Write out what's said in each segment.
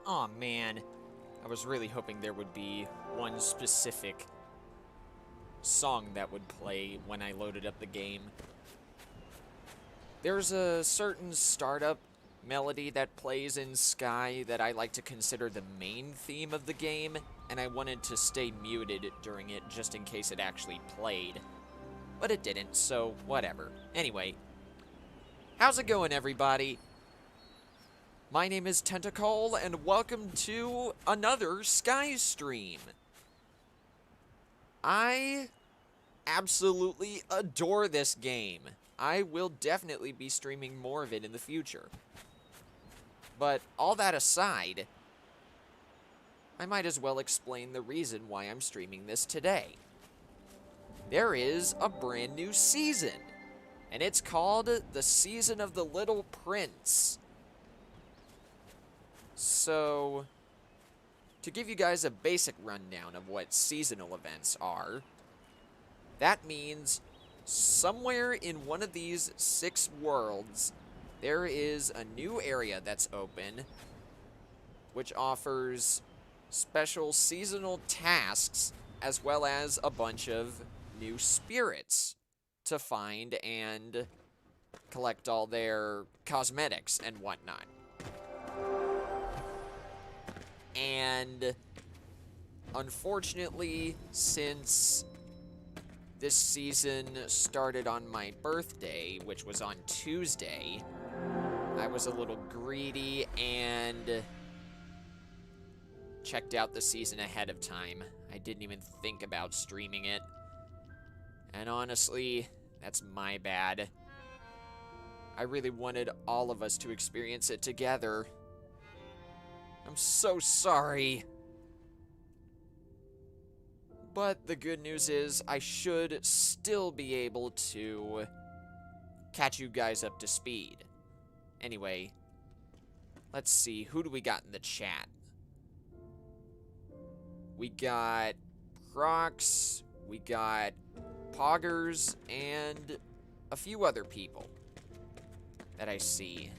Aw, man. I was really hoping there would be one specific song that would play when I loaded up the game. There's a certain startup melody that plays in Sky that I like to consider the main theme of the game, and I wanted to stay muted during it just in case it actually played. But it didn't, so whatever. Anyway, how's it going, everybody? My name is Tentacle, and welcome to another Sky stream. I absolutely adore this game. I will definitely be streaming more of it in the future. But all that aside, I might as well explain the reason why I'm streaming this today. There is a brand new season, and it's called the Season of the Little Prince. So, to give you guys a basic rundown of what seasonal events are, that means somewhere in one of these 6 worlds, there is a new area that's open, which offers special seasonal tasks, as well as a bunch of new spirits to find and collect all their cosmetics and whatnot. And unfortunately, since this season started on my birthday, which was on Tuesday, I was a little greedy and checked out the season ahead of time. I didn't even think about streaming it. And honestly, that's my bad. I really wanted all of us to experience it together. I'm so sorry. But the good news is I should still be able to catch you guys up to speed. Anyway, let's see. Who do we got in the chat? We got Prox, we got Poggers, and a few other people that I see.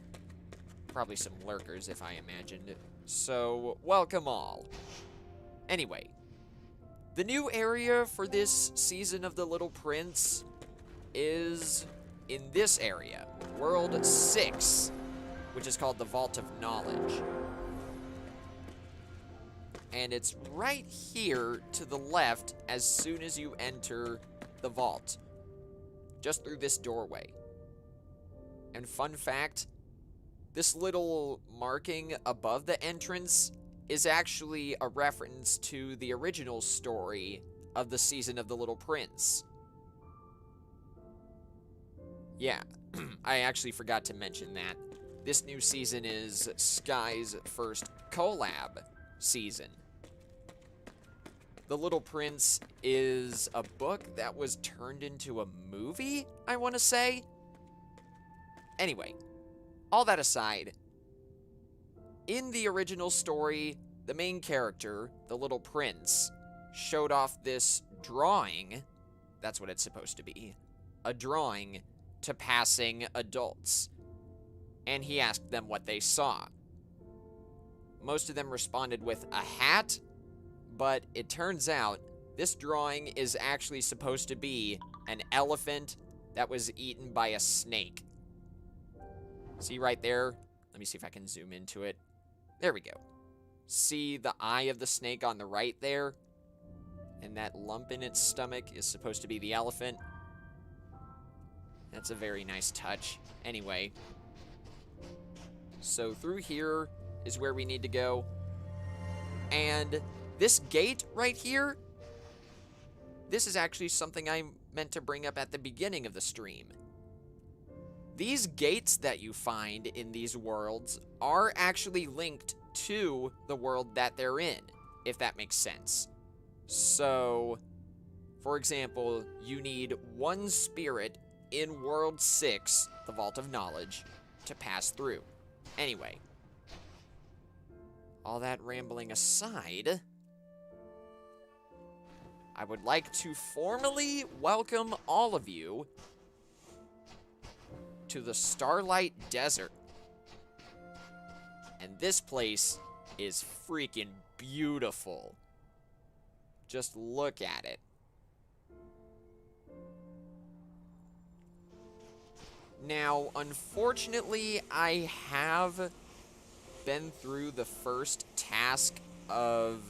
Probably some lurkers, if I imagined. So, welcome all. Anyway, the new area for this season of The Little Prince is in this area, World 6, which is called the Vault of Knowledge. And it's right here to the left as soon as you enter the vault, just through this doorway. And fun fact, this little marking above the entrance is actually a reference to the original story of the Season of the Little Prince. Yeah, I actually forgot to mention that. This new season is Sky's first collab season. The Little Prince is a book that was turned into a movie, I want to say. Anyway, all that aside, in the original story, the main character, the Little Prince, showed off this drawing, that's what it's supposed to be, a drawing to passing adults. And he asked them what they saw. Most of them responded with a hat, but it turns out this drawing is actually supposed to be an elephant that was eaten by a snake. See right there? Let me see if I can zoom into it. There we go. See the eye of the snake on the right there? And that lump in its stomach is supposed to be the elephant. That's a very nice touch. Anyway. So through here is where we need to go. And this gate right here, this is actually something I meant to bring up at the beginning of the stream. These gates that you find in these worlds are actually linked to the world that they're in, if that makes sense. So, for example, you need one spirit in World 6, the Vault of Knowledge, to pass through. Anyway, all that rambling aside, I would like to formally welcome all of you to the Starlight Desert. And this place is freaking beautiful. Just look at it. Now, unfortunately, I have been through the first task of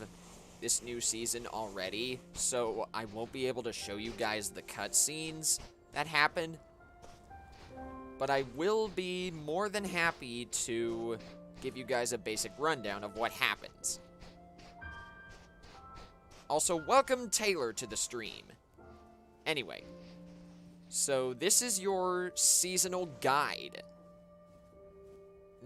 this new season already, so I won't be able to show you guys the cutscenes that happen. But I will be more than happy to give you guys a basic rundown of what happens. Also, welcome Taylor to the stream. Anyway, so this is your seasonal guide.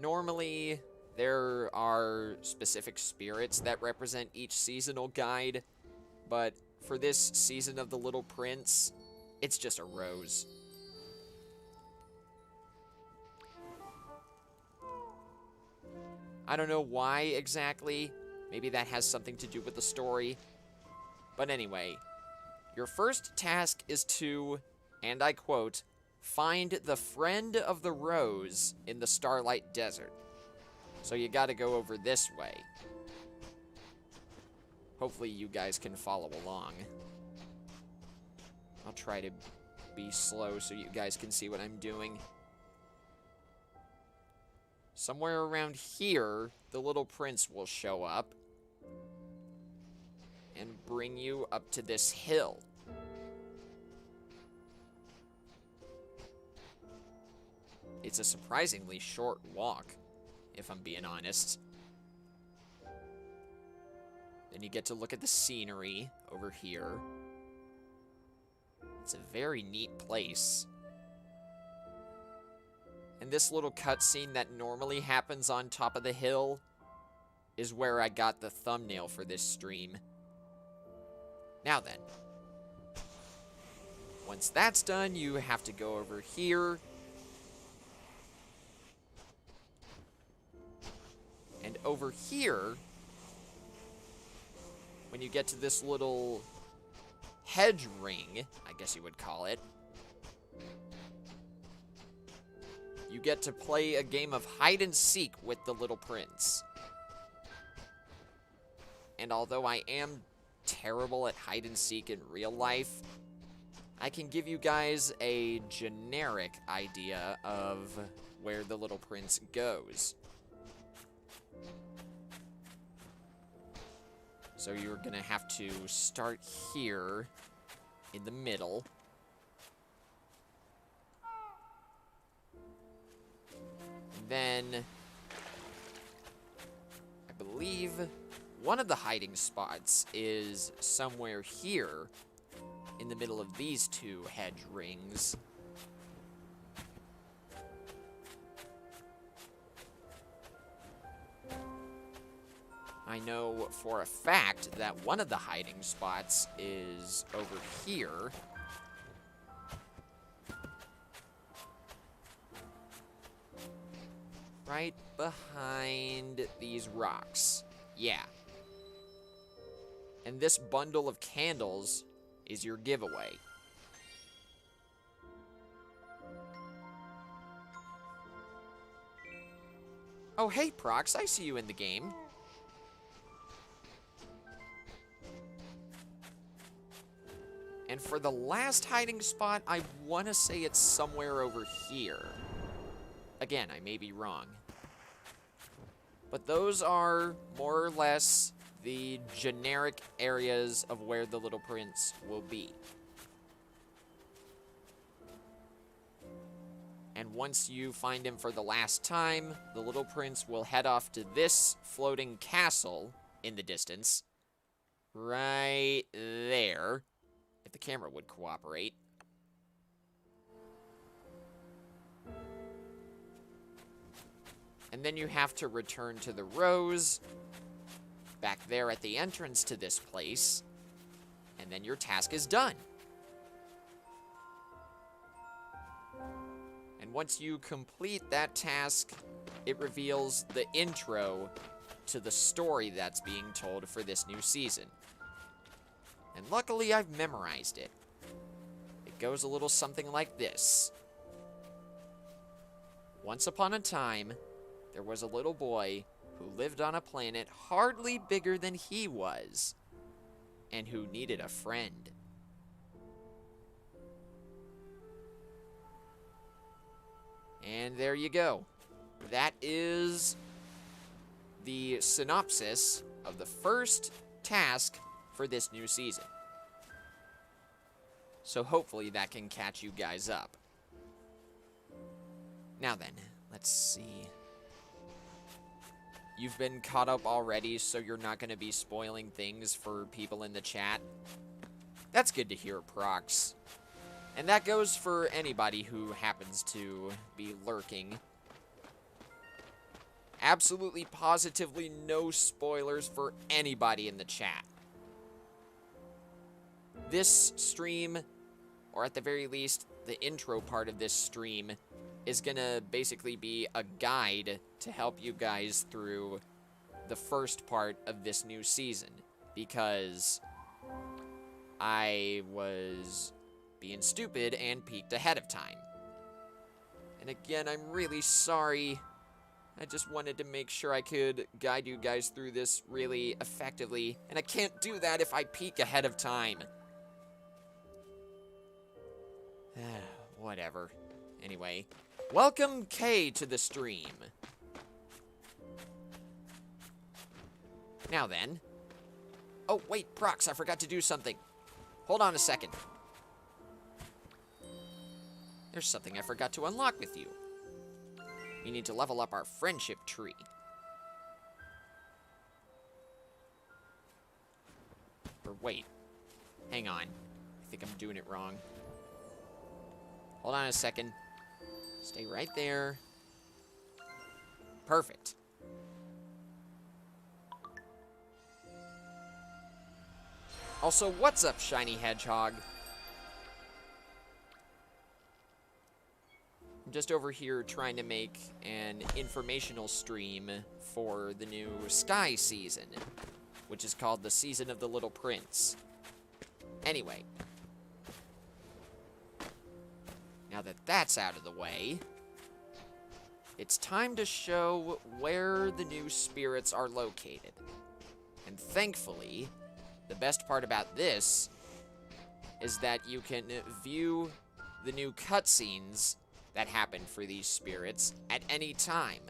Normally, there are specific spirits that represent each seasonal guide, but for this season of The Little Prince, it's just a rose. I don't know why exactly. Maybe that has something to do with the story. But anyway, your first task is to, and I quote, find the friend of the rose in the Starlight Desert. So you gotta go over this way. Hopefully you guys can follow along. I'll try to be slow so you guys can see what I'm doing. Somewhere around here, the Little Prince will show up and bring you up to this hill. It's a surprisingly short walk, if I'm being honest. Then you get to look at the scenery over here. It's a very neat place. And this little cutscene that normally happens on top of the hill is where I got the thumbnail for this stream. Now then, once that's done, you have to go over here. And over here, when you get to this little hedge ring, I guess you would call it, you get to play a game of hide and seek with the Little Prince. And although I am terrible at hide and seek in real life, I can give you guys a generic idea of where the Little Prince goes. So you're gonna have to start here in the middle. Then, I believe one of the hiding spots is somewhere here in the middle of these two hedge rings. I know for a fact that one of the hiding spots is over here. Right behind these rocks. Yeah. And this bundle of candles is your giveaway. Oh, hey, Prox, I see you in the game. And for the last hiding spot, I want to say it's somewhere over here. Again, I may be wrong. But those are more or less the generic areas of where the Little Prince will be. And once you find him for the last time, the Little Prince will head off to this floating castle in the distance. Right there. If the camera would cooperate. And then you have to return to the rose, back there at the entrance to this place, and then your task is done. And once you complete that task, it reveals the intro to the story that's being told for this new season. And luckily, I've memorized it. It goes a little something like this. Once upon a time, there was a little boy who lived on a planet hardly bigger than he was, and who needed a friend. And there you go. That is the synopsis of the first task for this new season. So hopefully that can catch you guys up. Now then, let's see. You've been caught up already, so you're not going to be spoiling things for people in the chat. That's good to hear, Prox. And that goes for anybody who happens to be lurking. Absolutely, positively no spoilers for anybody in the chat. This stream, or at the very least, the intro part of this stream, is gonna basically be a guide to help you guys through the first part of this new season, because I was being stupid and peeked ahead of time. And again, I'm really sorry. I just wanted to make sure I could guide you guys through this really effectively, and I can't do that if I peek ahead of time. Whatever. Anyway, welcome Kay to the stream. Now then. Oh, wait, Prox, I forgot to do something. Hold on a second. There's something I forgot to unlock with you. We need to level up our friendship tree. Or wait. Hang on. I think I'm doing it wrong. Hold on a second. Stay right there. Perfect. Also, what's up, Shiny Hedgehog? I'm just over here trying to make an informational stream for the new Sky season, which is called the Season of the Little Prince. Anyway. Now that that's out of the way, it's time to show where the new spirits are located. And thankfully, the best part about this is that you can view the new cutscenes that happen for these spirits at any time.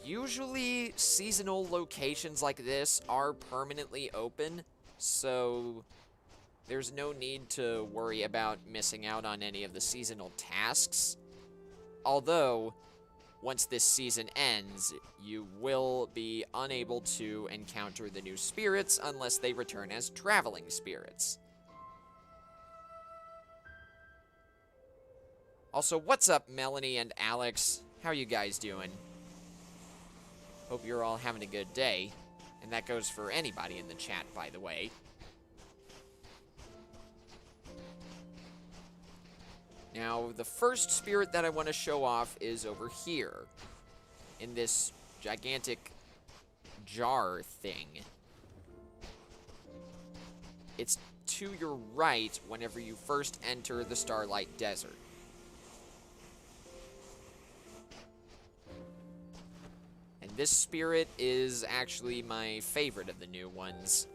Usually, seasonal locations like this are permanently open, so there's no need to worry about missing out on any of the seasonal tasks. Although, once this season ends, you will be unable to encounter the new spirits unless they return as traveling spirits. Also, what's up, Melanie and Alex? How are you guys doing? Hope you're all having a good day. And that goes for anybody in the chat, by the way. Now, the first spirit that I want to show off is over here, in this gigantic jar thing. It's to your right whenever you first enter the Starlight Desert. And this spirit is actually my favorite of the new ones.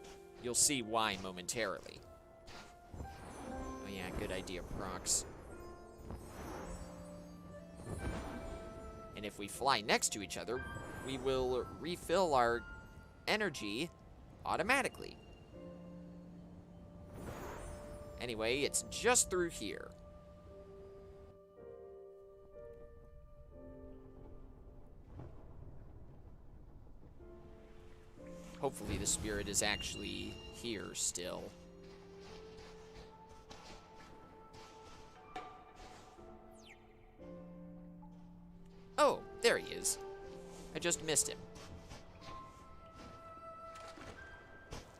You'll see why momentarily. Oh yeah, good idea, Prox. And if we fly next to each other, we will refill our energy automatically. Anyway, it's just through here. Hopefully the spirit is actually here still. Oh, there he is. I just missed him.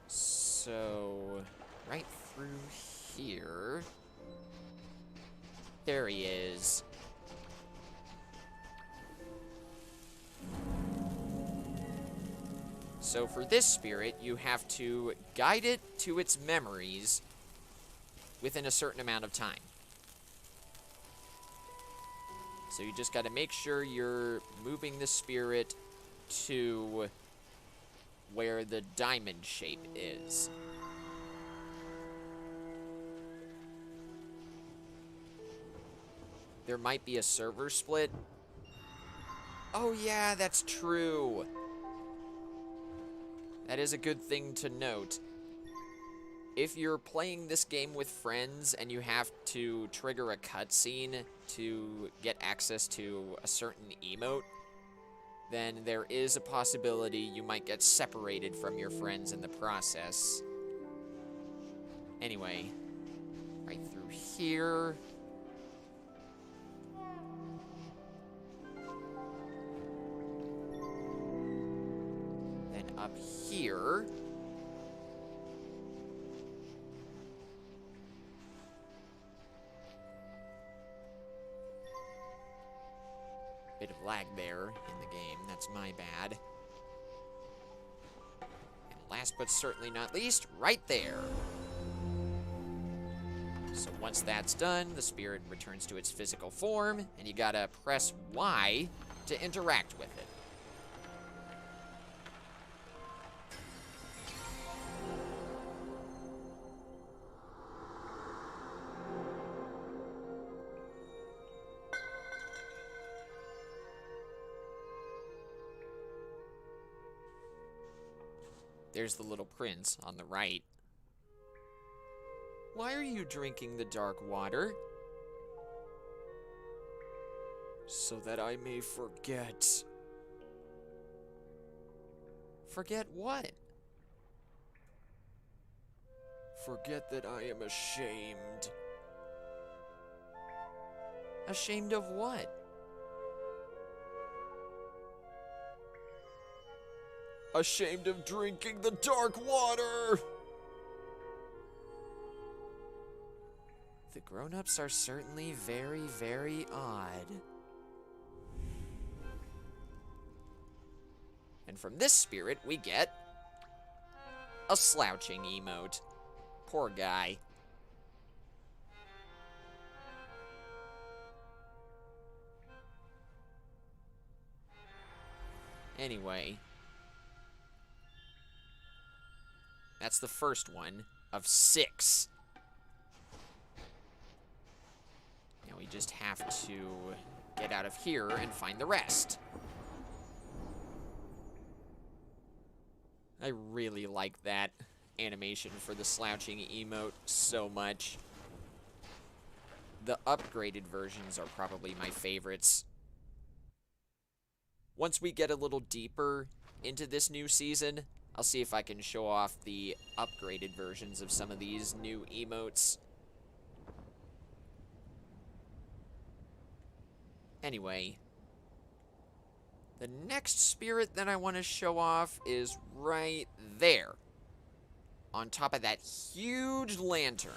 So, right through here. There he is. So for this spirit, you have to guide it to its memories within a certain amount of time. So you just got to make sure you're moving the spirit to where the diamond shape is. There might be a server split. Oh yeah, that's true. That is a good thing to note. If you're playing this game with friends and you have to trigger a cutscene to get access to a certain emote, then there is a possibility you might get separated from your friends in the process. Anyway, right through here. Then up here. Bit of lag there in the game. That's my bad. And last but certainly not least, right there. So once that's done, the spirit returns to its physical form, and you gotta press Y to interact with it. There's the little prince on the right. Why are you drinking the dark water? So that I may forget. Forget what? Forget that I am ashamed. Ashamed of what? Ashamed of drinking the dark water! The grown-ups are certainly very, very odd. And from this spirit, we get a slouching emote. Poor guy. Anyway, that's the first one of 6. Now we just have to get out of here and find the rest. I really like that animation for the slouching emote so much. The upgraded versions are probably my favorites. Once we get a little deeper into this new season, I'll see if I can show off the upgraded versions of some of these new emotes. Anyway, the next spirit that I want to show off is right there, on top of that huge lantern.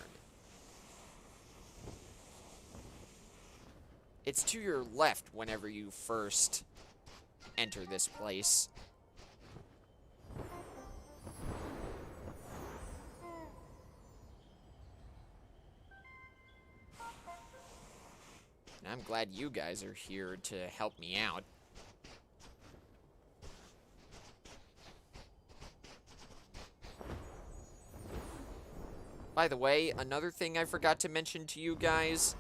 It's to your left whenever you first enter this place. And I'm glad you guys are here to help me out. By the way, another thing I forgot to mention to you guys,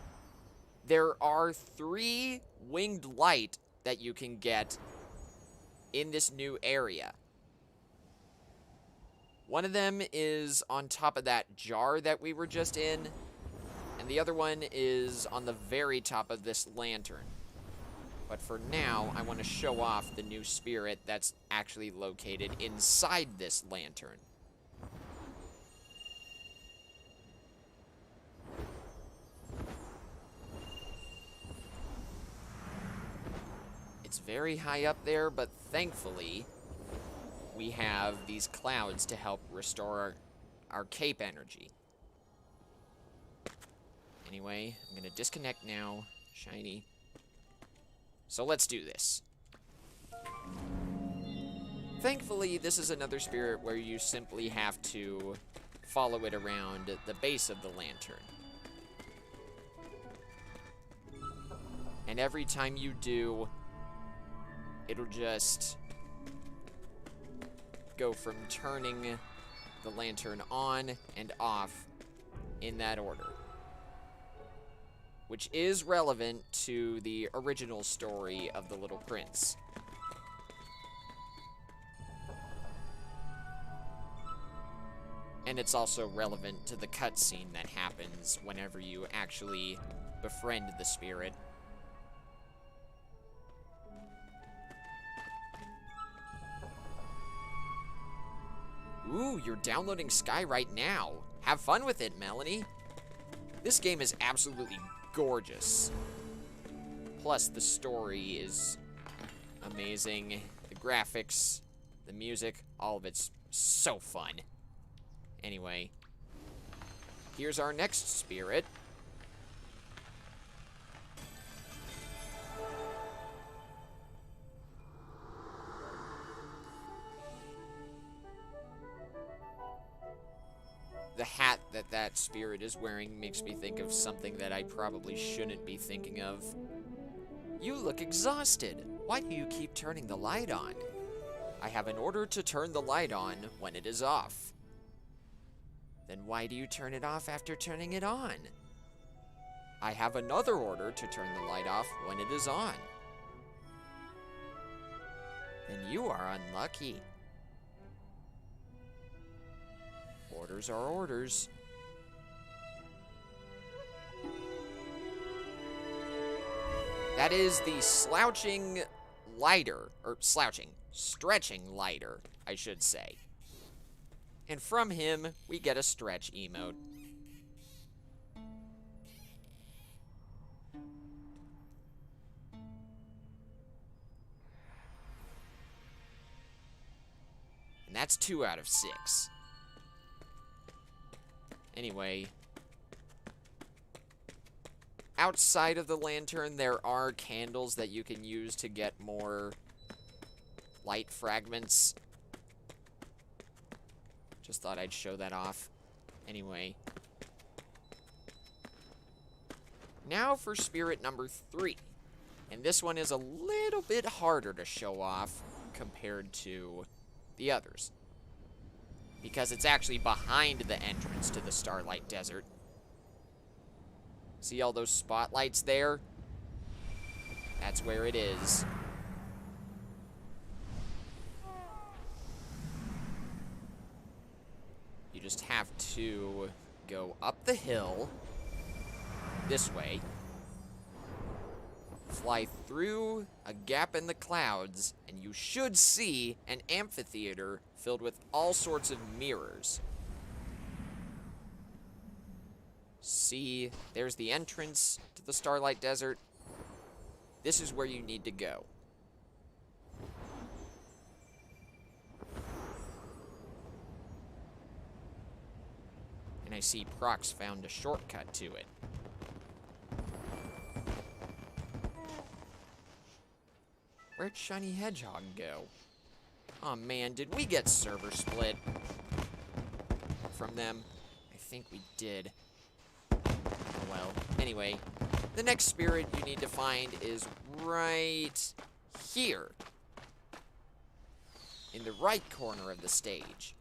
there are 3 winged light that you can get in this new area. One of them is on top of that jar that we were just in, and the other one is on the very top of this lantern. But for now, I want to show off the new spirit that's actually located inside this lantern. It's very high up there, but thankfully, we have these clouds to help restore our cape energy. Anyway, I'm going to disconnect now. Shiny. So let's do this. Thankfully, this is another spirit where you simply have to follow it around the base of the lantern. And every time you do, it'll just go from turning the lantern on and off in that order. Which is relevant to the original story of the Little Prince. And it's also relevant to the cutscene that happens whenever you actually befriend the spirit. Ooh, you're downloading Sky right now. Have fun with it, Melanie. This game is absolutely gorgeous. Plus, the story is amazing. The graphics, the music, all of it's so fun. Anyway, here's our next spirit. The hat that spirit is wearing makes me think of something that I probably shouldn't be thinking of. You look exhausted. Why do you keep turning the light on? I have an order to turn the light on when it is off. Then why do you turn it off after turning it on? I have another order to turn the light off when it is on. Then you are unlucky. Orders are orders. That is the stretching lighter, I should say. And from him, we get a stretch emote. And that's 2 out of 6. Anyway, outside of the lantern, there are candles that you can use to get more light fragments. Just thought I'd show that off. Anyway. Now for spirit number 3. And this one is a little bit harder to show off compared to the others, because it's actually behind the entrance to the Starlight Desert. See all those spotlights there? That's where it is. You just have to go up the hill this way, fly through a gap in the clouds, and you should see an amphitheater filled with all sorts of mirrors. See, there's the entrance to the Starlight Desert. This is where you need to go. And I see Prox found a shortcut to it. Where'd Shiny Hedgehog go? Aw, man, did we get server split from them? I think we did. Well, anyway, the next spirit you need to find is right here, in the right corner of the stage.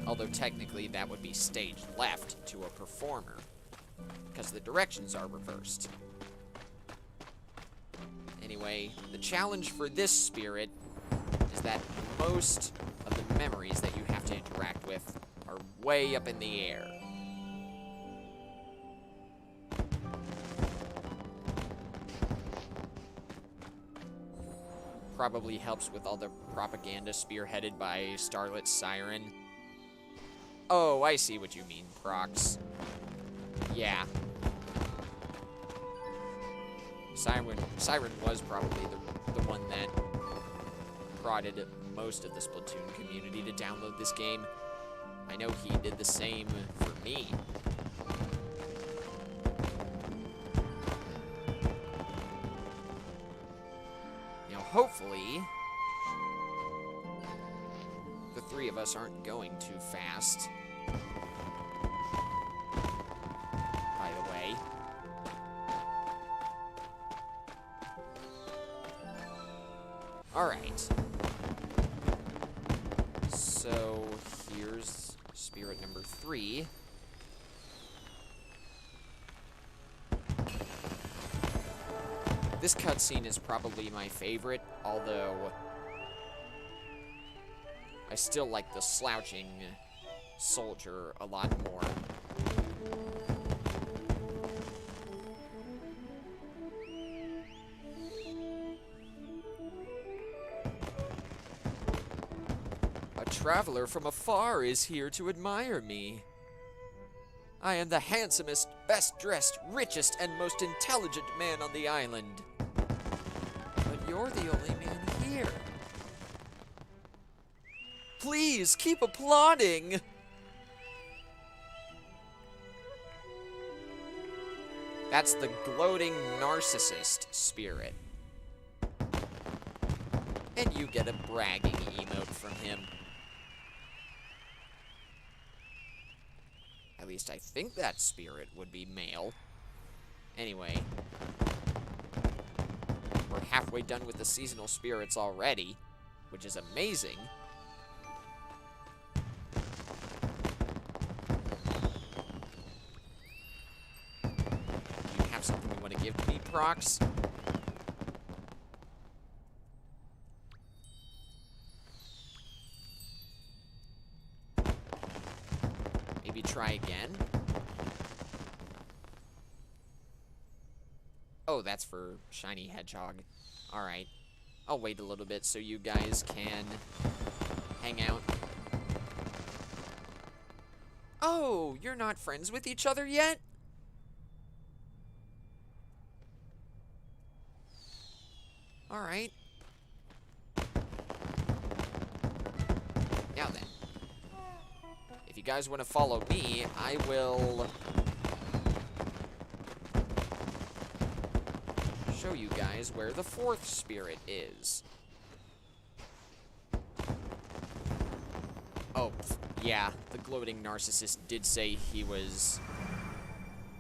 Although technically that would be stage left to a performer, because the directions are reversed. Anyway, the challenge for this spirit is that most of the memories that you have to interact with are way up in the air. Probably helps with all the propaganda spearheaded by Starlit Siren. Oh, I see what you mean, Prox. Yeah. Siren was probably the one that prodded most of the Splatoon community to download this game. I know he did the same for me. Now, hopefully, the three of us aren't going too fast. By the way. Alright. So, here's spirit number 3. This cutscene is probably my favorite, although I still like the slouching soldier a lot more. A traveler from afar is here to admire me. I am the handsomest, best-dressed, richest, and most intelligent man on the island. But you're the only man here. Please, keep applauding! That's the gloating narcissist spirit. And you get a bragging emote from him. At least I think that spirit would be male. Anyway. We're halfway done with the seasonal spirits already, which is amazing. Do you have something you want to give to me, Prox? Maybe try again? Oh, that's for Shiny Hedgehog. Alright. I'll wait a little bit so you guys can hang out. Oh, you're not friends with each other yet? Alright. Now then. If you guys want to follow me, I will show you guys where the 4th spirit is. Oh, yeah, the gloating narcissist did say he was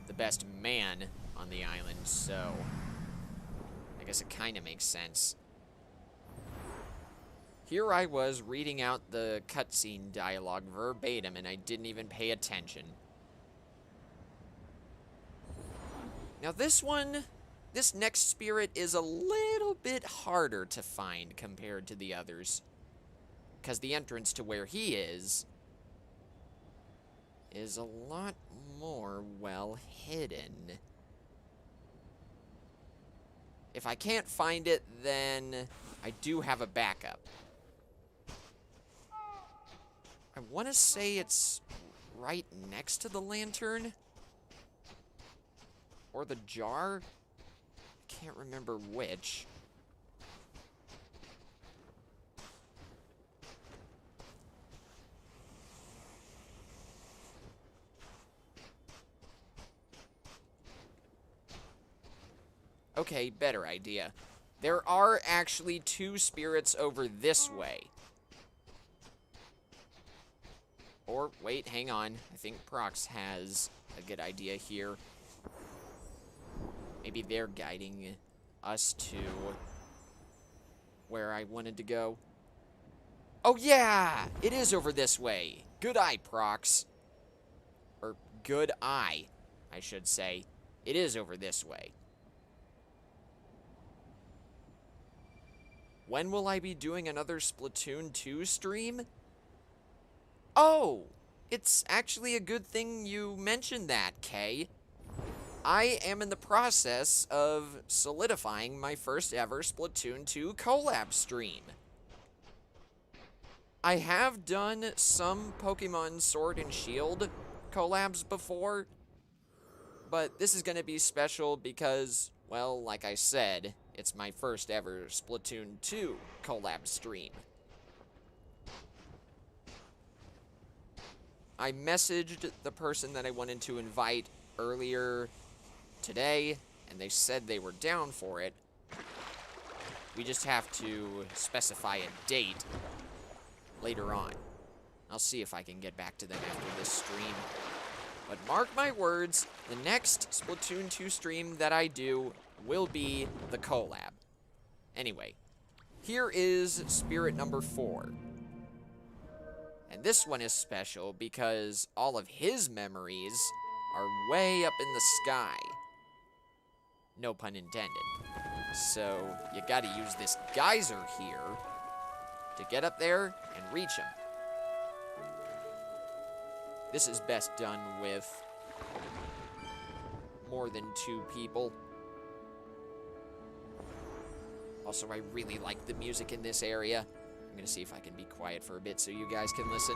the best man on the island, so I guess it kind of makes sense. Here I was reading out the cutscene dialogue verbatim, and I didn't even pay attention. Now this next spirit is a little bit harder to find compared to the others, because the entrance to where he is a lot more well hidden. If I can't find it, then I do have a backup. I want to say it's right next to the lantern. Or the jar. Can't remember which. Okay, better idea. There are actually 2 spirits over this way. Or, wait, hang on. I think Prox has a good idea here. Maybe they're guiding us to where I wanted to go. Oh, yeah! It is over this way. Good eye, Prox. Or, good eye, I should say. It is over this way. When will I be doing another Splatoon 2 stream? Oh, it's actually a good thing you mentioned that, Kay. I am in the process of solidifying my first ever Splatoon 2 collab stream. I have done some Pokemon Sword and Shield collabs before, but this is going to be special because, well, like I said, it's my first ever Splatoon 2 collab stream. I messaged the person that I wanted to invite earlier today, and they said they were down for it. We just have to specify a date later on. I'll see if I can get back to them after this stream. But mark my words, the next Splatoon 2 stream that I do will be the collab. Anyway, Here is spirit number 4. And this one is special because all of his memories are way up in the sky. No pun intended. So you gotta use this geyser here to get up there and reach him. This is best done with more than 2 people. Also, I really like the music in this area. I'm gonna see if I can be quiet for a bit so you guys can listen.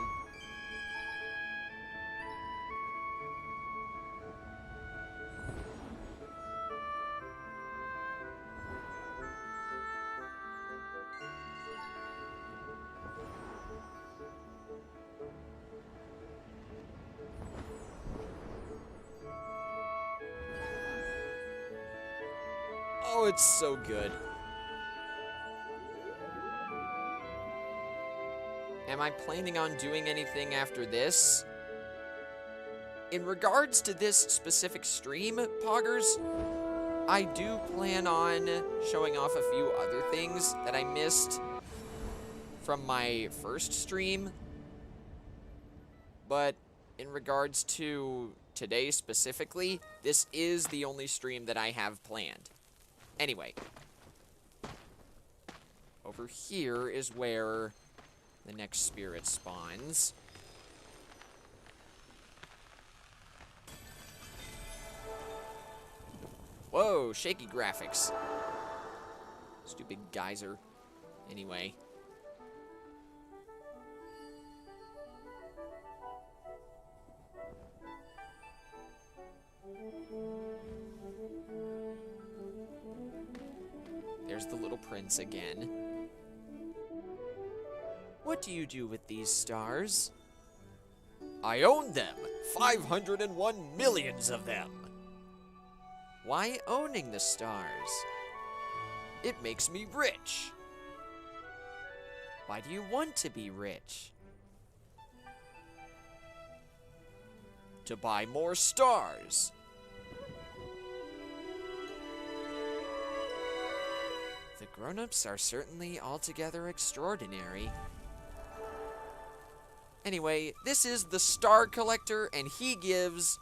Oh, it's so good. Am I planning on doing anything after this? In regards to this specific stream, Poggers, I do plan on showing off a few other things that I missed from my first stream. But in regards to today specifically, this is the only stream that I have planned. Anyway, over here is where the next spirit spawns. Whoa, shaky graphics. Stupid geyser. Anyway. There's the little prince again. What do you do with these stars? I own them. 501 millions of them. Why owning the stars? It makes me rich. Why do you want to be rich? To buy more stars. The grown-ups are certainly altogether extraordinary. Anyway, this is the Star Collector, and he gives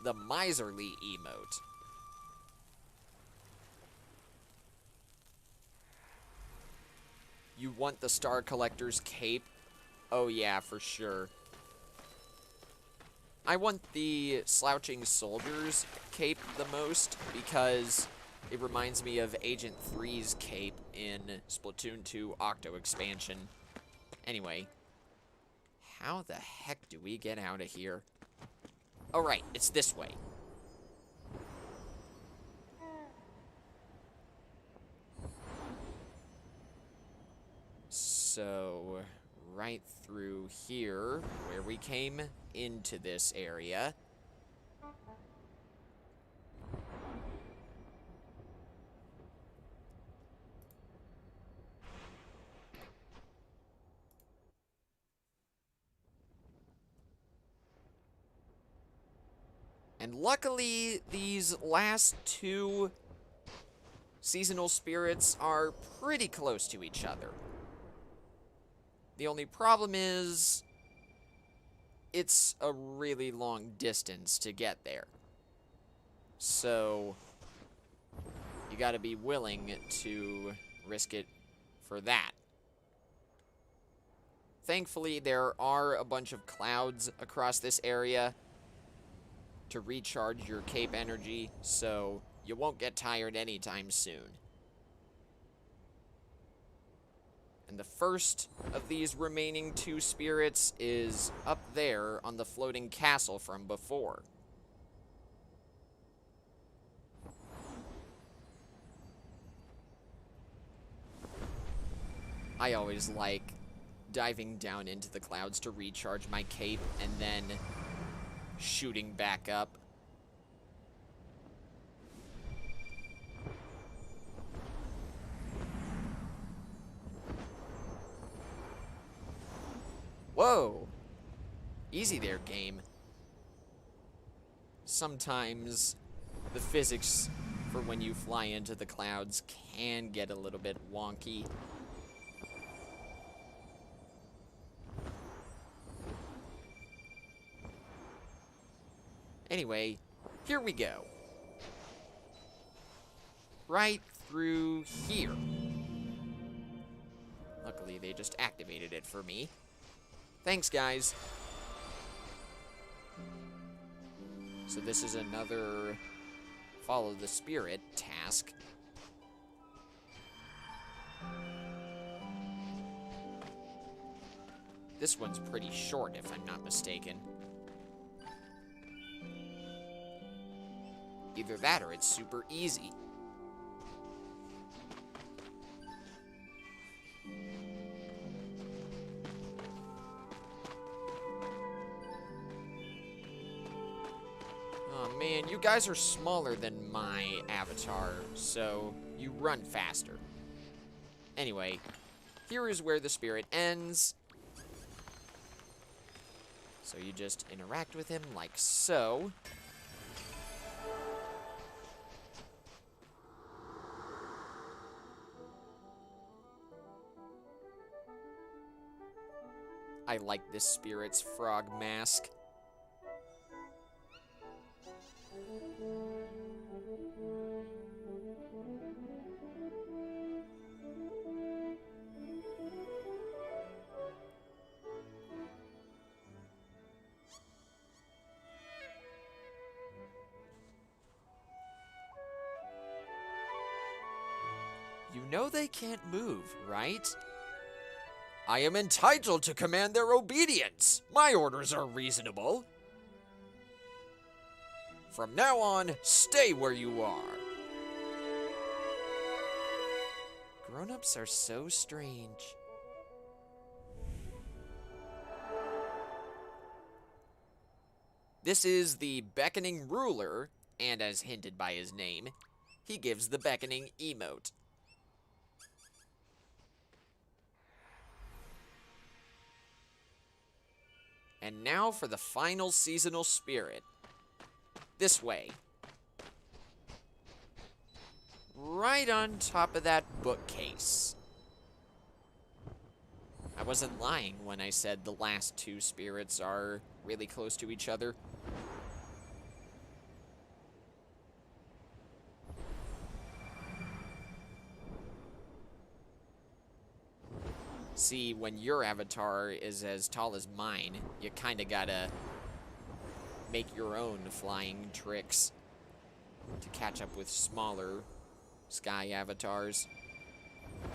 the miserly emote. You want the Star Collector's cape? Oh yeah, for sure. I want the Slouching Soldier's cape the most because it reminds me of Agent 3's cape in Splatoon 2 Octo expansion. Anyway, how the heck do we get out of here? Oh right, it's this way. So, right through here, where we came into this area. And luckily, these last 2 seasonal spirits are pretty close to each other. The only problem is, it's a really long distance to get there. So, you gotta be willing to risk it for that. Thankfully, there are a bunch of clouds across this area to recharge your cape energy, so you won't get tired anytime soon. And the first of these remaining 2 spirits is up there on the floating castle from before. I always like diving down into the clouds to recharge my cape and then shooting back up. Whoa! Easy there, game. Sometimes the physics for when you fly into the clouds can get a little bit wonky. Anyway, here we go. Right through here. Luckily, they just activated it for me. Thanks, guys. So this is another follow the spirit task. This one's pretty short, if I'm not mistaken. Either that or it's super easy. Oh man, you guys are smaller than my avatar, so you run faster. Anyway, here is where the spirit ends. So you just interact with him like so. I like this spirit's frog mask. You know they can't move, right? I am entitled to command their obedience. My orders are reasonable. From now on, stay where you are. Grown-ups are so strange. This is the beckoning ruler, and as hinted by his name, he gives the beckoning emote. And now for the final seasonal spirit. This way. Right on top of that bookcase. I wasn't lying when I said the last two spirits are really close to each other. See, when your avatar is as tall as mine, you kinda gotta make your own flying tricks to catch up with smaller sky avatars.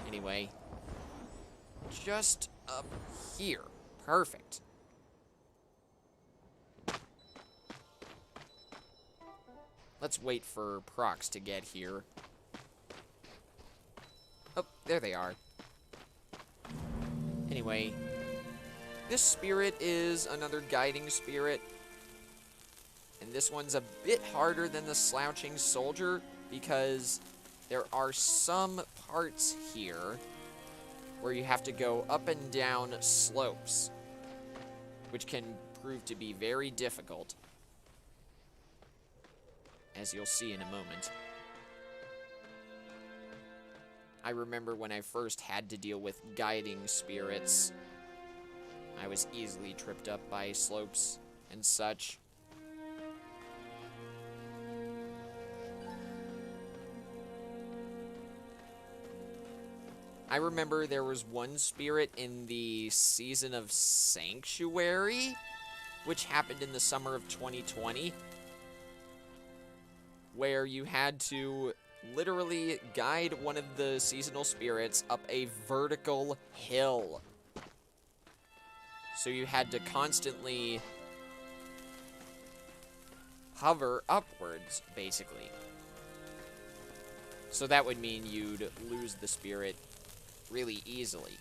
Anyway, just up here. Perfect. Let's wait for Prox to get here. Oh, there they are. Anyway, this spirit is another guiding spirit. And this one's a bit harder than the slouching soldier because there are some parts here where you have to go up and down slopes, which can prove to be very difficult, as you'll see in a moment. I remember when I first had to deal with guiding spirits, I was easily tripped up by slopes and such. I remember there was one spirit in the season of Sanctuary, which happened in the summer of 2020, where you had to literally guide one of the seasonal spirits up a vertical hill. So you had to constantly hover upwards, basically. So that would mean you'd lose the spirit really easily.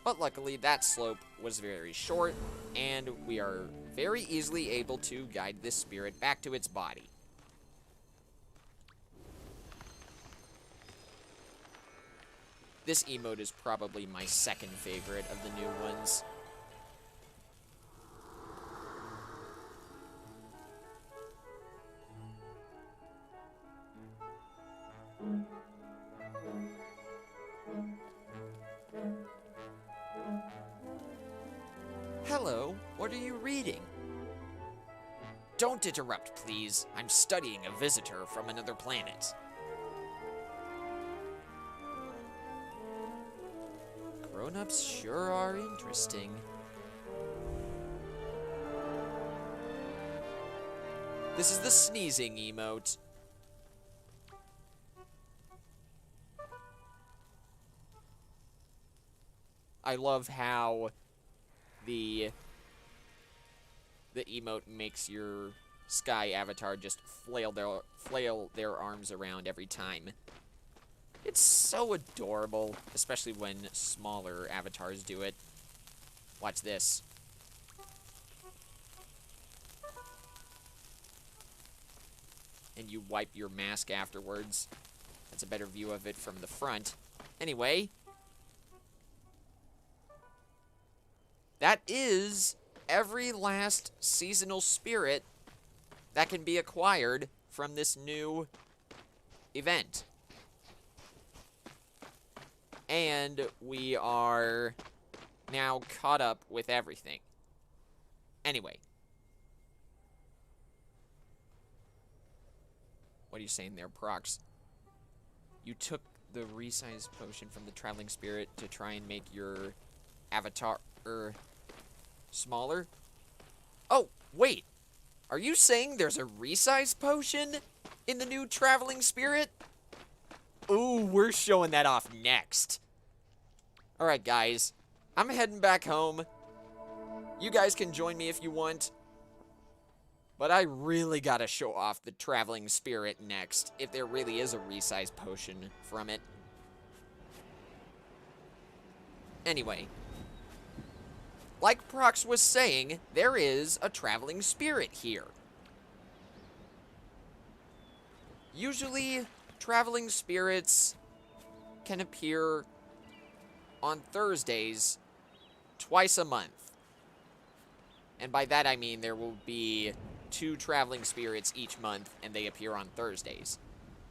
But luckily, that slope was very short, and we are very easily able to guide this spirit back to its body. This emote is probably my second favorite of the new ones. Hello, What are you reading? Don't interrupt, please. I'm studying a visitor from another planet. Grown-ups sure are interesting. This is the sneezing emote. I love how the emote makes your sky avatar just flail their arms around every time. It's so adorable, especially when smaller avatars do it. Watch this. And you wipe your mask afterwards. That's a better view of it from the front. Anyway, that is every last seasonal spirit that can be acquired from this new event. And we are now caught up with everything. Anyway. What are you saying there, Prox? You took the resize potion from the traveling spirit to try and make your avatar smaller? Oh, wait. Are you saying there's a resize potion in the new traveling spirit? Ooh, we're showing that off next. Alright, guys. I'm heading back home. You guys can join me if you want. But I really gotta show off the traveling spirit next, if there really is a resize potion from it. Anyway. Like Prox was saying, there is a traveling spirit here. Usually, traveling spirits can appear on Thursdays twice a month. And by that I mean there will be 2 traveling spirits each month, and they appear on Thursdays.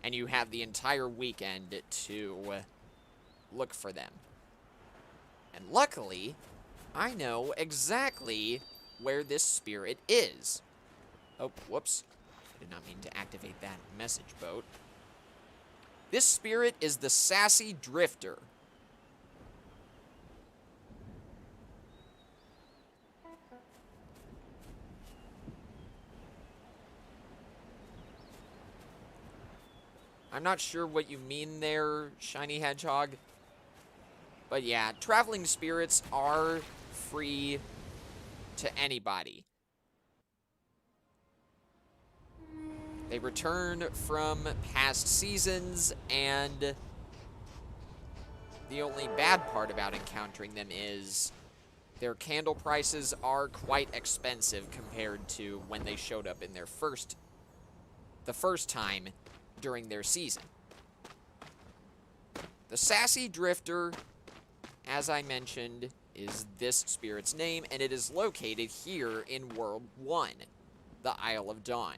And you have the entire weekend to look for them. And luckily, I know exactly where this spirit is. Oh, whoops. I did not mean to activate that message boat. This spirit is the Sassy Drifter. I'm not sure what you mean there, Shiny Hedgehog. But yeah, traveling spirits are free to anybody. They return from past seasons, and the only bad part about encountering them is their candle prices are quite expensive compared to when they showed up in the first time during their season. The Sassy Drifter, as I mentioned, is this spirit's name, and it is located here in World 1, the Isle of Dawn.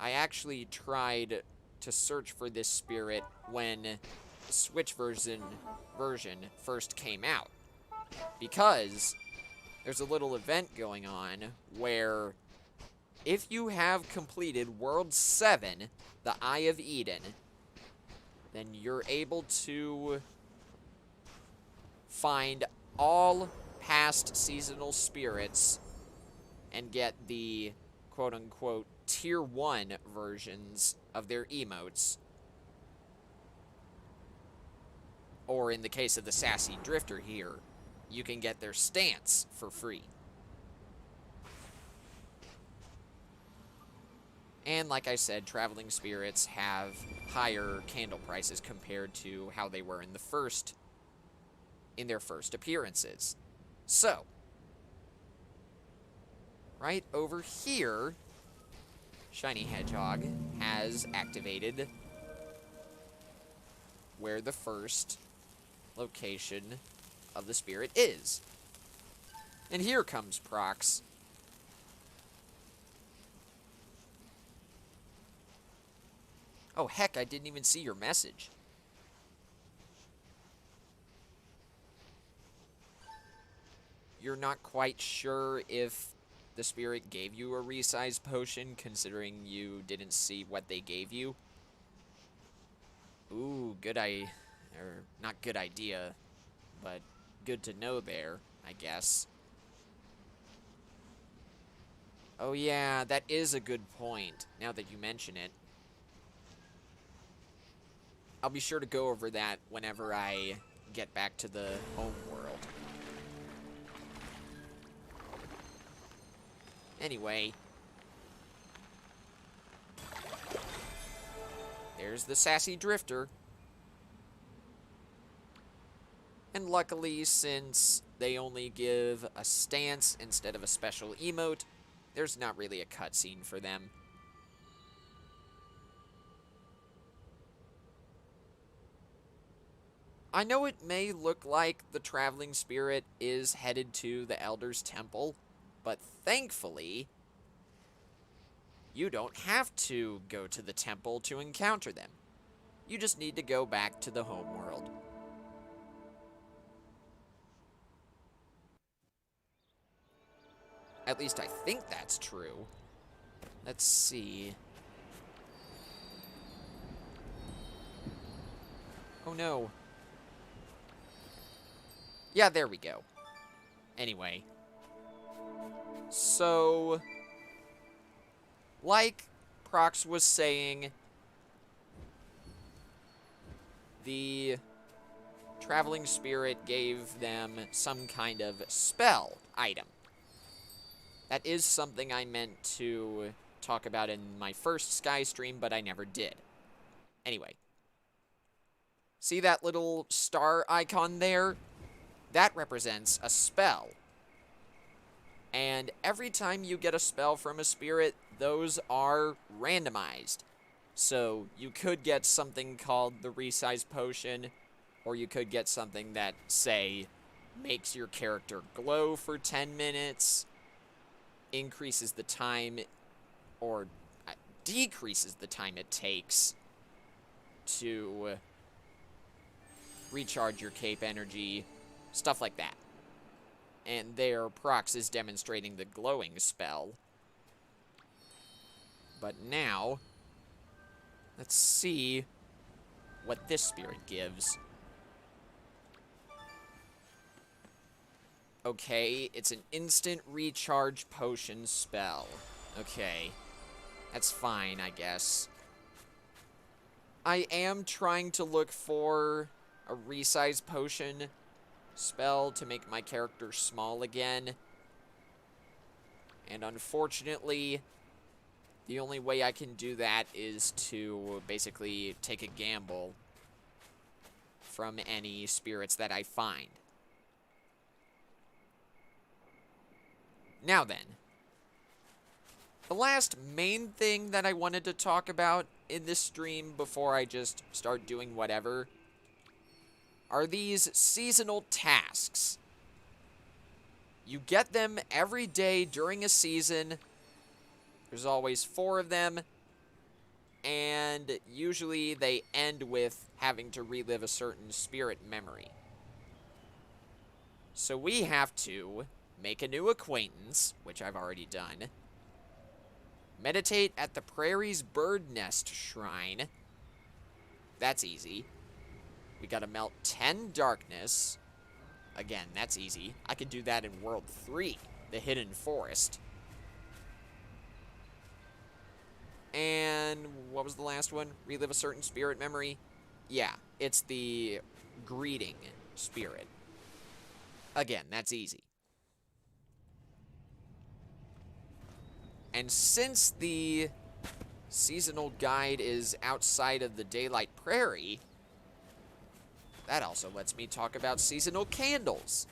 I actually tried to search for this spirit when the Switch version first came out, because there's a little event going on where if you have completed World 7, the Eye of Eden, then you're able to find all past seasonal spirits and get the quote-unquote Tier 1 versions of their emotes. Or in the case of the Sassy Drifter here, you can get their stance for free. And like I said, traveling spirits have higher candle prices compared to how they were in their first appearances. So, right over here, Shiny Hedgehog has activated where the first location of the spirit is. And here comes Prox. Oh, heck, I didn't even see your message. you're not quite sure if the spirit gave you a resize potion, considering you didn't see what they gave you. Ooh, or not good idea, but good to know there, I guess. Oh yeah, that is a good point, now that you mention it. I'll be sure to go over that whenever I get back to the home world. Anyway, there's the sassy drifter. And luckily, since they only give a stance instead of a special emote, there's not really a cutscene for them. I know it may look like the traveling spirit is headed to the Elder's Temple, but thankfully, you don't have to go to the temple to encounter them. You just need to go back to the home world. At least I think that's true. Let's see. Oh no. Yeah, there we go. Anyway. So, like Prox was saying, the traveling spirit gave them some kind of spell item. That is something I meant to talk about in my first Sky stream, but I never did. Anyway. See that little star icon there? That represents a spell. And every time you get a spell from a spirit, those are randomized. So you could get something called the Resize Potion, or you could get something that, say, makes your character glow for 10 minutes, increases the time, or decreases the time it takes to recharge your cape energy, stuff like that. And there, Prox is demonstrating the glowing spell. But now, let's see what this spirit gives. Okay, it's an instant recharge potion spell. Okay, that's fine, I guess. I am trying to look for a resize potion spell to make my character small again. And unfortunately, the only way I can do that is to basically take a gamble from any spirits that I find. Now then, the last main thing that I wanted to talk about in this stream before I just start doing whatever are these seasonal tasks. You get them every day during a season. There's always 4 of them, and usually they end with having to relive a certain spirit memory. So we have to make a new acquaintance, which I've already done, meditate at the Prairie's Bird Nest Shrine. That's easy. We gotta melt 10 darkness. Again, that's easy. I could do that in World 3, the Hidden Forest. And what was the last one? Relive a certain spirit memory? Yeah, it's the greeting spirit. Again, that's easy. And since the seasonal guide is outside of the Daylight Prairie, that also lets me talk about seasonal candles.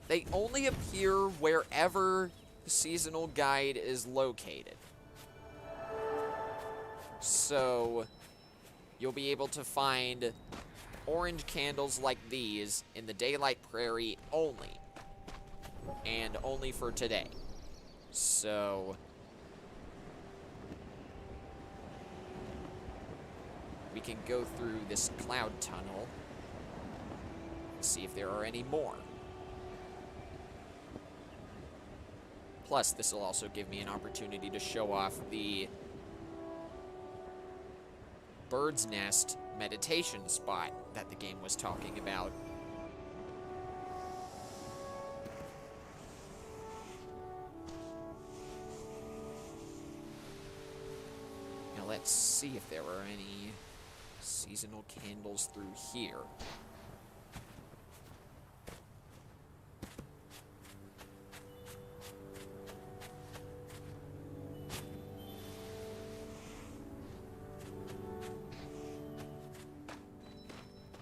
They only appear wherever the seasonal guide is located. So you'll be able to find orange candles like these in the Daylight Prairie only. And only for today. So we can go through this cloud tunnel and see if there are any more. Plus, this will also give me an opportunity to show off the bird's nest meditation spot that the game was talking about. Now let's see if there are any seasonal candles through here.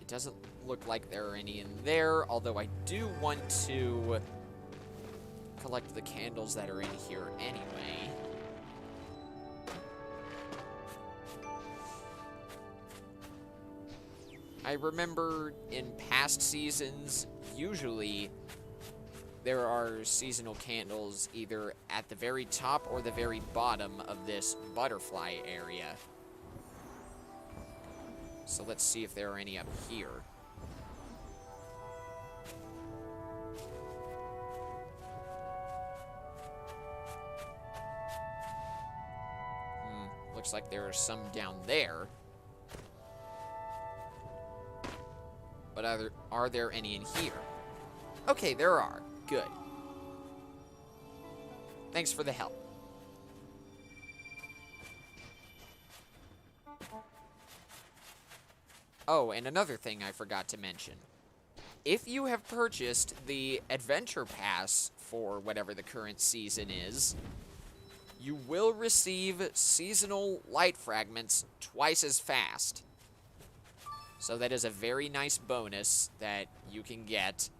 It doesn't look like there are any in there, although I do want to collect the candles that are in here anyway. I remember in past seasons, usually there are seasonal candles either at the very top or the very bottom of this butterfly area. So let's see if there are any up here. Looks like there are some down there. But are there any in here? Okay, there are. Good. Thanks for the help. Oh, and another thing I forgot to mention. If you have purchased the Adventure Pass for whatever the current season is, you will receive seasonal light fragments twice as fast. So that is a very nice bonus that you can get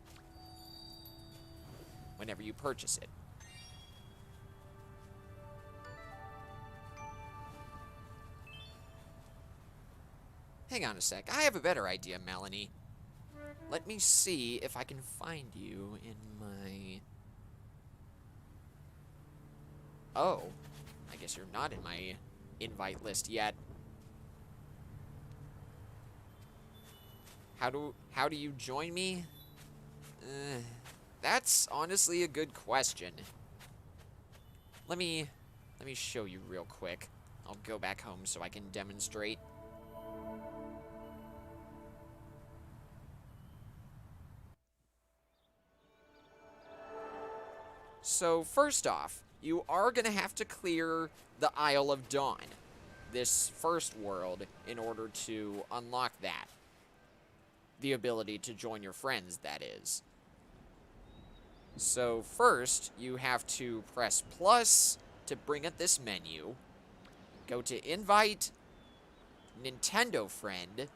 whenever you purchase it. Hang on a sec. I have a better idea, Melanie. Let me see if I can find you in my... Oh, I guess you're not in my invite list yet. How do you join me? That's honestly a good question. Let me show you real quick. I'll go back home so I can demonstrate. So first off, you are going to have to clear the Isle of Dawn, this first world, in order to unlock that. The ability to join your friends, that is. So first, you have to press plus to bring up this menu. Go to Invite, Nintendo Friend,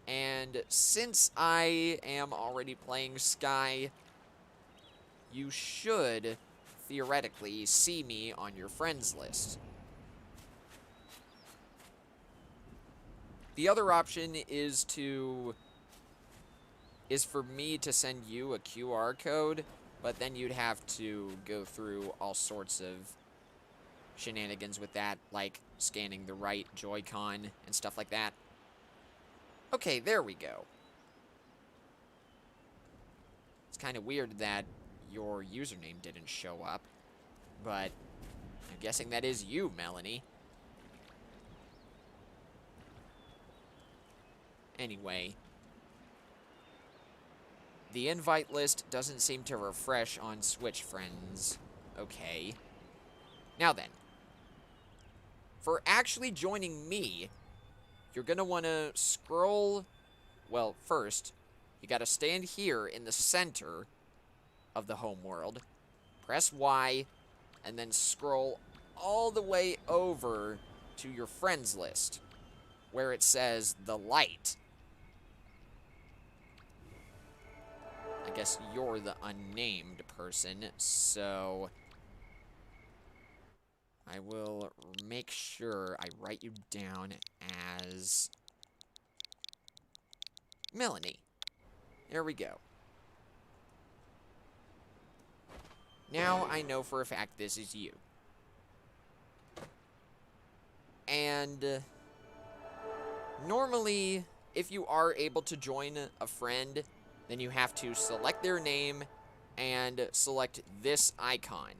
and since I am already playing Sky, you should theoretically see me on your friends list. The other option is for me to send you a QR code, but then you'd have to go through all sorts of shenanigans with that, like scanning the right Joy-Con and stuff like that. Okay, there we go. It's kind of weird that your username didn't show up, but I'm guessing that is you, Melanie. Anyway, the invite list doesn't seem to refresh on Switch friends. Okay. Now then, for actually joining me, you're going to want to scroll. Well, first, you got to stand here in the center of the home world, press Y, and then scroll all the way over to your friends list, where it says The Light. I guess you're the unnamed person, so I will make sure I write you down as Melanie. There we go. Now I know for a fact this is you. And normally, if you are able to join a friend, then you have to select their name and select this icon.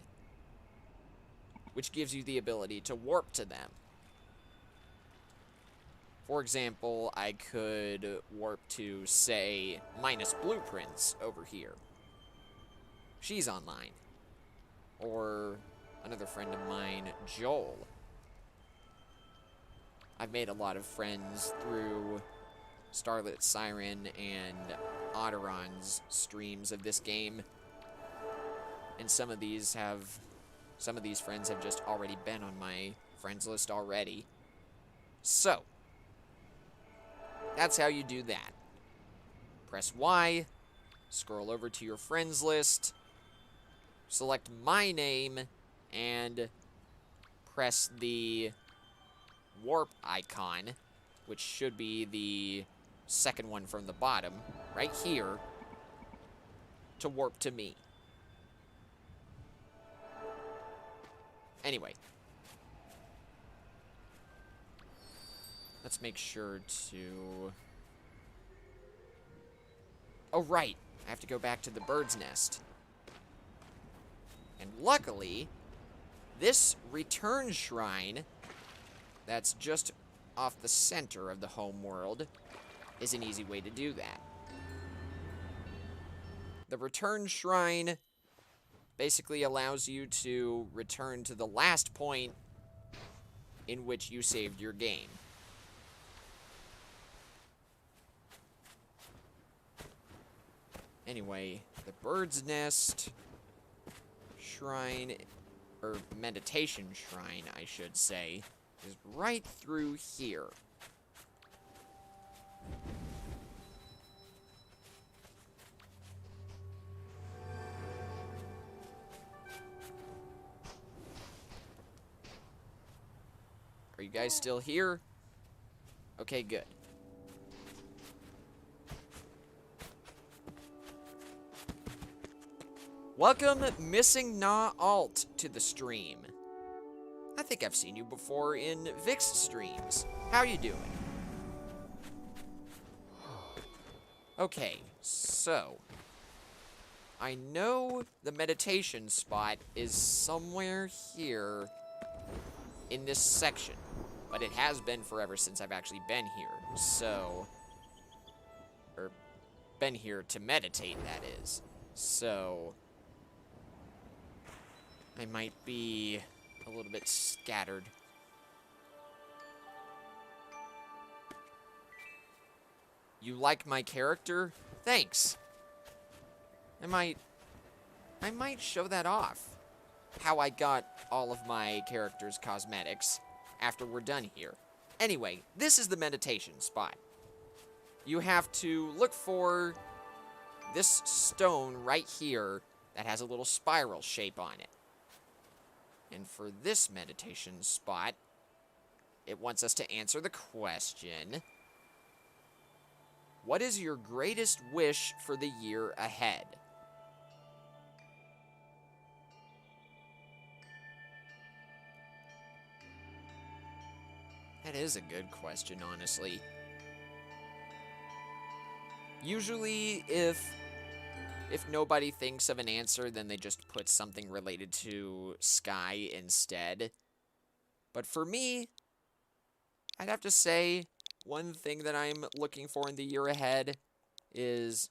which gives you the ability to warp to them. For example, I could warp to, say, Minus Blueprints over here. She's online. Or another friend of mine, Joel. I've made a lot of friends through Starlit Siren and Otteron's streams of this game. And some of these friends have just already been on my friends list already. So, that's how you do that. Press Y, scroll over to your friends list, select my name, and press the warp icon, which should be the second one from the bottom, right here, to warp to me. Anyway, let's make sure to... Oh, right. I have to go back to the bird's nest. And luckily, this return shrine that's just off the center of the home world is an easy way to do that. The return shrine basically allows you to return to the last point in which you saved your game. Anyway, the bird's nest shrine, or meditation shrine, I should say, is right through here. Are you guys still here? Okay, good. Welcome, Missing Na Alt, to the stream. I think I've seen you before in Vic's streams. How you doing? Okay, so... I know the meditation spot is somewhere here in this section, but it has been forever since I've actually been here, so... Or, been here to meditate, that is. So... I might be a little bit scattered. You like my character? Thanks. I might show that off. How I got all of my character's cosmetics after we're done here. Anyway, this is the meditation spot. You have to look for this stone right here that has a little spiral shape on it. And for this meditation spot, it wants us to answer the question, what is your greatest wish for the year ahead? That is a good question, honestly. Usually, if nobody thinks of an answer, then they just put something related to sky instead. But for me, I'd have to say one thing that I'm looking for in the year ahead is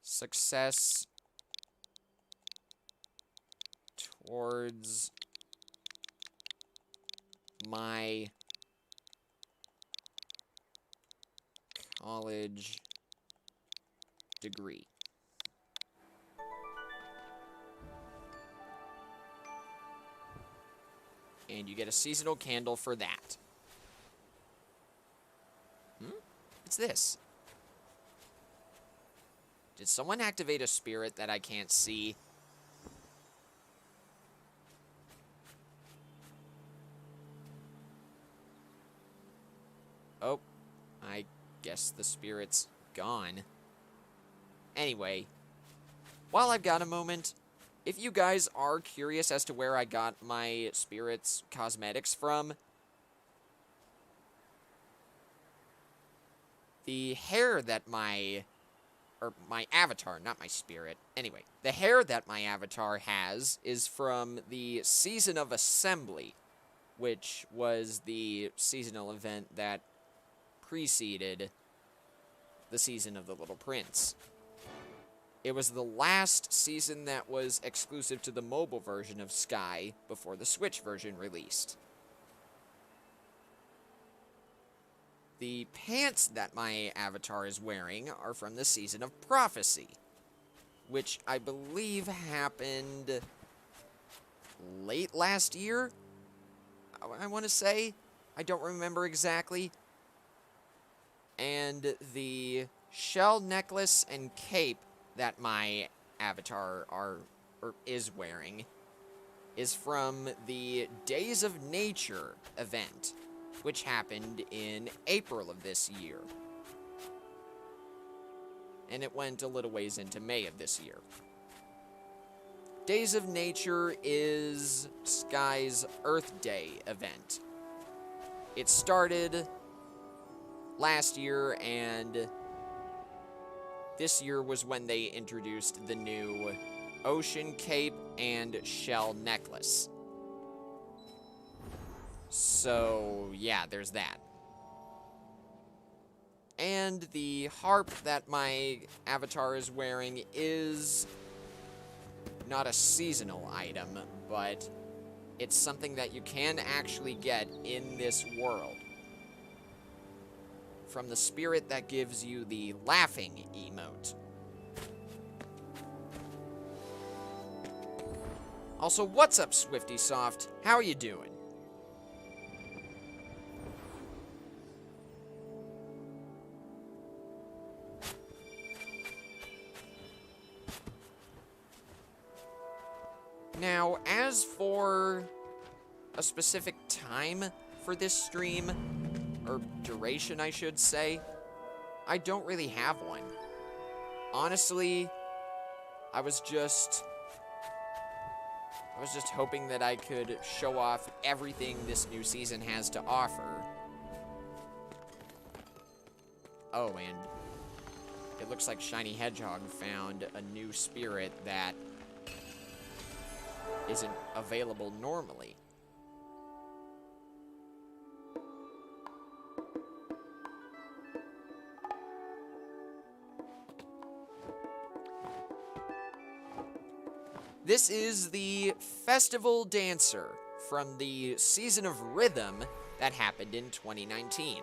success towards my college degree. And you get a seasonal candle for that. What's this? Did someone activate a spirit that I can't see? Oh, I guess the spirit's gone. Anyway, while I've got a moment, if you guys are curious as to where I got my spirit's cosmetics from, the hair that my or my avatar, not my spirit. Anyway, the hair that my avatar has is from the Season of Assembly, which was the seasonal event that preceded the season of the Little Prince. It was the last season that was exclusive to the mobile version of Sky before the Switch version released. The pants that my avatar is wearing are from the Season of Prophecy, which I believe happened late last year, I want to say. I don't remember exactly. And the shell necklace and cape that my avatar is wearing is from the Days of Nature event, which happened in April of this year. And it went a little ways into May of this year. Days of Nature is Sky's Earth Day event. It started last year, and this year was when they introduced the new Ocean Cape and Shell Necklace. So, yeah, there's that. And the harp that my avatar is wearing is not a seasonal item, but it's something that you can actually get in this world. From the spirit that gives you the laughing emote. Also, what's up, SwiftySoft? How are you doing? Now, as for a specific time for this stream, or duration, I should say, I don't really have one. Honestly, I was just hoping that I could show off everything this new season has to offer. Oh, and it looks like Shiny Hedgehog found a new spirit that isn't available normally. This is the Festival Dancer from the Season of Rhythm that happened in 2019.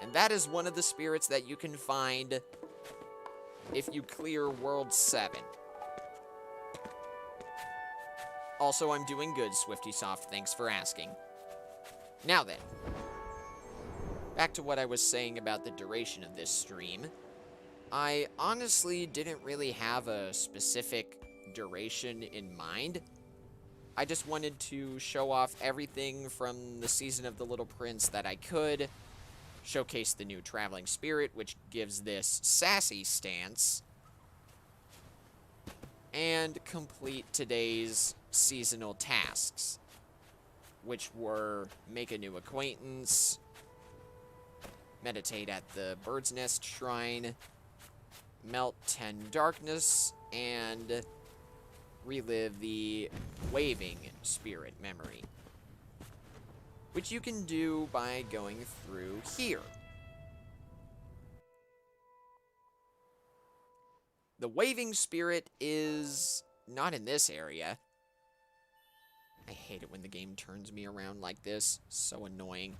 And that is one of the spirits that you can find if you clear World 7. Also, I'm doing good, SwiftySoft. Thanks for asking. Now then, back to what I was saying about the duration of this stream. I honestly didn't really have a specific duration in mind. I just wanted to show off everything from the Season of the Little Prince that I could, showcase the new Traveling Spirit, which gives this sassy stance, and complete today's seasonal tasks, which were make a new acquaintance, meditate at the Bird's Nest Shrine, melt 10 darkness, and relive the Waving Spirit memory, which you can do by going through here. The Waving Spirit is not in this area. I hate it when the game turns me around like this. So annoying.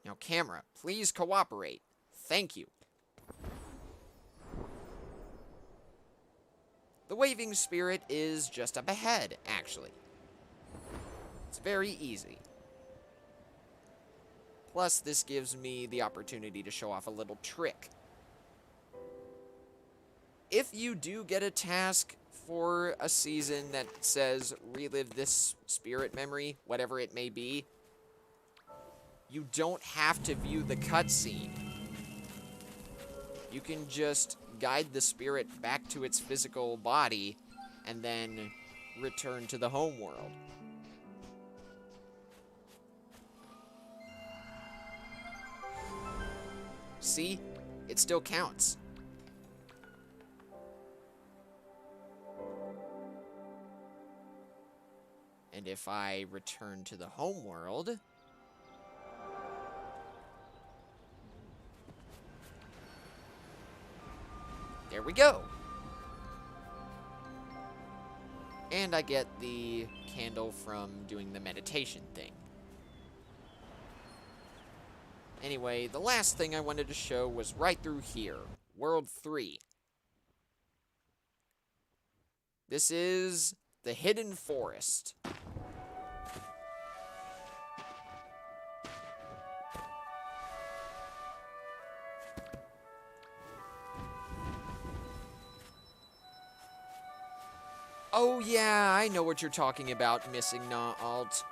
Now, camera, please cooperate. Thank you. The Waving Spirit is just up ahead, actually. It's very easy. Plus, this gives me the opportunity to show off a little trick. If you do get a task for a season that says relive this spirit memory, whatever it may be, you don't have to view the cutscene. You can just guide the spirit back to its physical body and then return to the home world. See? It still counts. And if I return to the home world, there we go. And I get the candle from doing the meditation thing. Anyway, the last thing I wanted to show was right through here, World 3. This is the Hidden Forest. Oh yeah, I know what you're talking about, Missing Alt.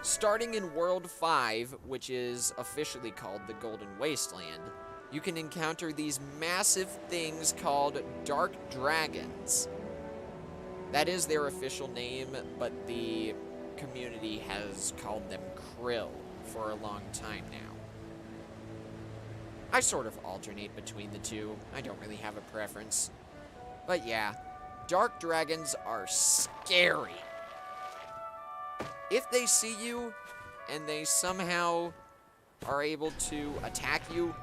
Starting in World 5, which is officially called the Golden Wasteland, you can encounter these massive things called Dark Dragons. That is their official name, but the community has called them Krill for a long time now. I sort of alternate between the two. I don't really have a preference. But yeah, Dark Dragons are scary. If they see you and they somehow are able to attack you,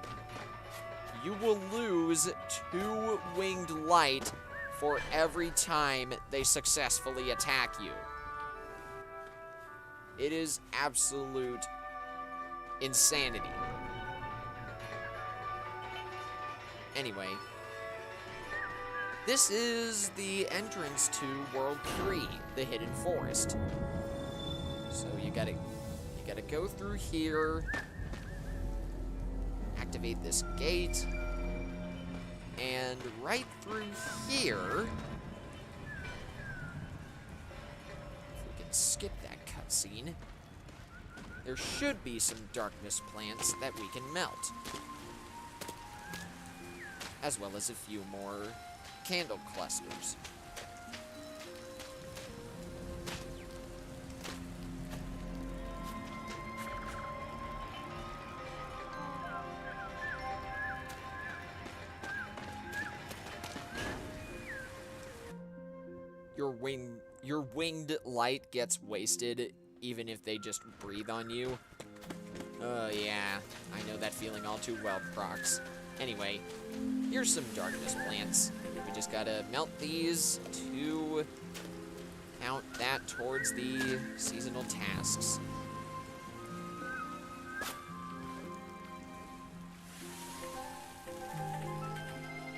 you will lose 2 winged light for every time they successfully attack you. It is absolute insanity. Anyway, this is the entrance to World 3, the Hidden Forest. So you gotta go through here, activate this gate, and right through here, if we can skip that cutscene, there should be some darkness plants that we can melt, as well as a few more candle clusters. Your winged light gets wasted even if they just breathe on you. Oh yeah, I know that feeling all too well, Prox. Anyway, here's some darkness plants. We just gotta melt these to count that towards the seasonal tasks.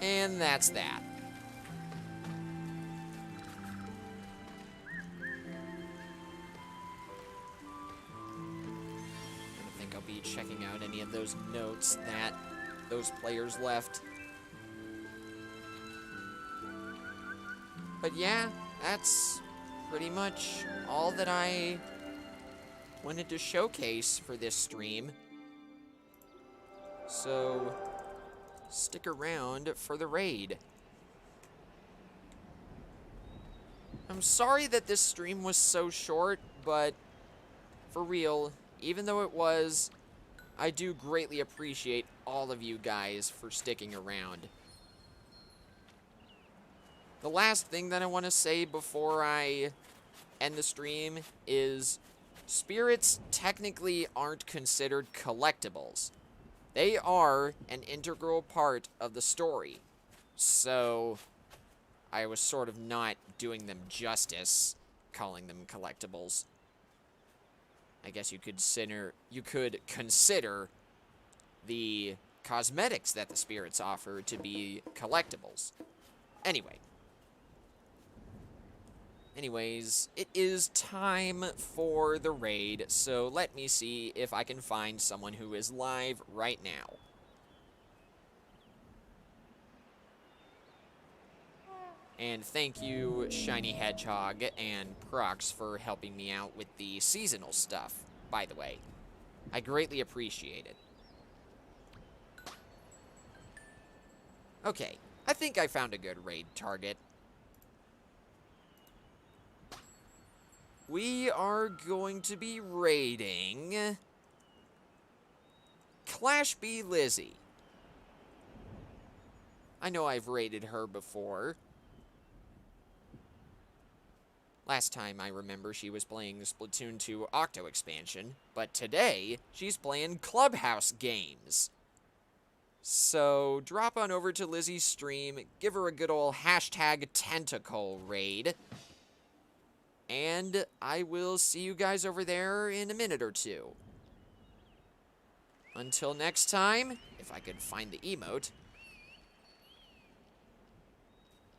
And that's that. Be checking out any of those notes that those players left. But yeah, that's pretty much all that I wanted to showcase for this stream. So stick around for the raid. I'm sorry that this stream was so short, but for real, even though it was, I do greatly appreciate all of you guys for sticking around. The last thing that I want to say before I end the stream is spirits technically aren't considered collectibles. They are an integral part of the story. So I was sort of not doing them justice calling them collectibles. I guess you could consider the cosmetics that the spirits offer to be collectibles. Anyways, it is time for the raid, so let me see if I can find someone who is live right now. And thank you, Shiny Hedgehog and Prox, for helping me out with the seasonal stuff, by the way. I greatly appreciate it. Okay, I think I found a good raid target. We are going to be raiding Clash B Lizzie. I know I've rated her before. Last time I remember she was playing Splatoon 2 Octo expansion, but today she's playing Clubhouse games. So drop on over to Lizzie's stream, give her a good old hashtag tentacle raid, and I will see you guys over there in a minute or two. Until next time, if I could find the emote.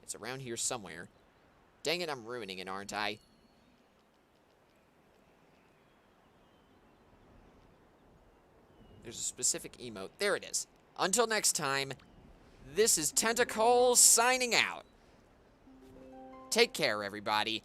It's around here somewhere. Dang it, I'm ruining it, aren't I? There's a specific emote. There it is. Until next time, this is Tentacle signing out. Take care, everybody.